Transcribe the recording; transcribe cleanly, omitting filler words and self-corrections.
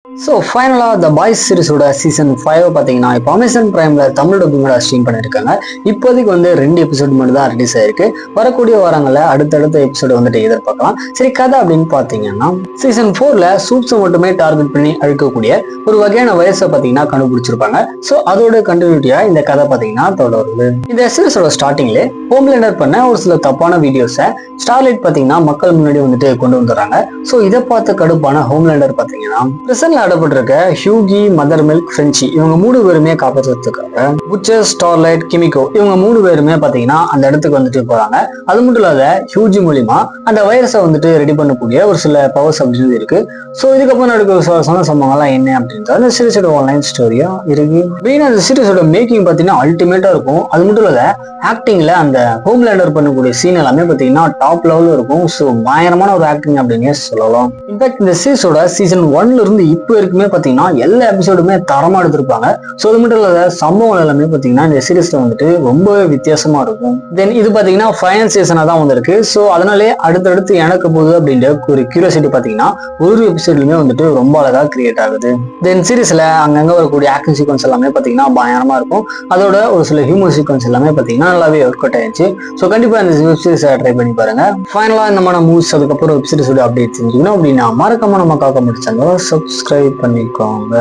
So ஃபைனலாக த boys சீரிஸோட season 5 பார்த்தீங்கன்னா இப்போ அமேசான் பிரைமில் தமிழ் டப்பிங்கோட ஸ்ட்ரீம் பண்ணியிருக்காங்க. இப்போதைக்கு வந்து 2 எபிசோடு மட்டும் தான் ரிலீஸ் ஆயிருக்கு. வரக்கூடிய வாரங்களில் அடுத்தடுத்த எபிசோடு வந்துட்டு எதிர்பார்க்கலாம். சரி, கதை அப்படின்னு பார்த்தீங்கன்னா சீசன் 4ல் சூப்ஸை மட்டுமே டார்கெட் பண்ணி அழிக்கக்கூடிய ஒரு வகையான வயசை பார்த்தீங்கன்னா கண்டுபிடிச்சிருப்பாங்க. ஸோ அதோட கண்டினியூட்டியாக இந்த கதை பார்த்தீங்கன்னா தொடருது. இந்த சீரிஸோட ஸ்டார்டிங்லேயே ஹோம்லேண்டர் பண்ண ஒரு சில தப்பான வீடியோஸை ஸ்டார்லைட் பார்த்தீங்கன்னா மக்கள் முன்னாடி வந்துட்டு கொண்டு வந்துடுறாங்க. ஸோ இதை பார்த்த கடுப்பான ஹோம்லேண்டர் பார்த்தீங்கன்னா பிரசன்ட்ல ஆடப்பட்டிருக்க ஹியூகி, மதர் மில்க், ஃப்ரெஞ்சி இவங்க 3 பேருமே காப்பாற்றுறதுக்காக புச்சர், ஸ்டார்லைட், கிமிகோ இவங்க 3 பேருமே பார்த்தீங்கன்னா அந்த இடத்துக்கு வந்துட்டு போறாங்க. அது மட்டும் இல்லாத ஹியூஜி மூலியமா அந்த வைரஸை வந்துட்டு ரெடி பண்ணக்கூடிய ஒரு சில பவர்ஸ் அப்படின்னு இருக்கு. ஸோ இதுக்கப்புறம் நடக்கிற சொன்ன சம்பவங்கள்லாம் என்ன அப்படின்றது அந்த சீரிஸோட ஆன்லைன் ஸ்டோரியா இருக்கு. மெயின் அந்த சீரிஸோட மேக்கிங் பார்த்தீங்கன்னா அல்டிமேட்டா இருக்கும். அது மட்டும் இல்லாத ஆக்டிங்ல அந்த ஹோம்லேண்டர் பண்ணக்கூடிய சீன் எல்லாமே பார்த்தீங்கன்னா டாப் லெவலில் இருக்கும். ஸோ பயங்கரமான ஒரு ஆக்டிங் அப்படின்னு சொல்லலாம். இன்ஃபேக்ட் இந்த சீரிஸோட சீசன் 1ல இருந்து இப்போ வரைக்குமே பார்த்தீங்கன்னா எல்லா எபிசோடுமே தரமா எடுத்திருப்பாங்க. ஸோ அது மட்டும் இல்லாத சம்பவங்கள் எல்லாமே பார்த்தீங்கன்னா இந்த சீரிஸ்ல வந்துட்டு ரொம்பவே வித்தியாசமா இருக்கும். தென் இது பார்த்தீங்கன்னா ஃபைனல் சீசனாக தான் வந்திருக்கு. ஸோ அதனாலே அடுத்தடுத்து எனக்கு போகுது அப்படின்ற ஒரு கியூரியாசிட்டி பார்த்தீங்கன்னா ஒரு எபிசோட்லுமே வந்துட்டு ரொம்ப அழகா கிரியேட் ஆகுது. தென் சீரிஸ்ல அங்கங்க வரக்கூடிய ஆக்ஷன் சீக்வன்ஸ் எல்லாமே பார்த்தீங்கன்னா பயங்கரமா இருக்கும். அதோட ஒரு சில ஹியூமர் சீக்வன்ஸ் எல்லாமே பார்த்தீங்கன்னா நல்லாவே ஒர்க் அவுட் ஆயிடுச்சு. ஸோ கண்டிப்பா இந்த வெப் சீரிஸை ட்ரை பண்ணி பாருங்க. ஃபைனலா இந்த மாதிரி மூவ்ஸ் அதுக்கப்புறம் வெப் சீரிஸோட அப்டேட் செஞ்சுக்கணும் அப்படின்னா மறக்காம நம்ம காக்க முடிச்சாங்க சப்ஸ்கிரைப் பண்ணிக்கோங்க.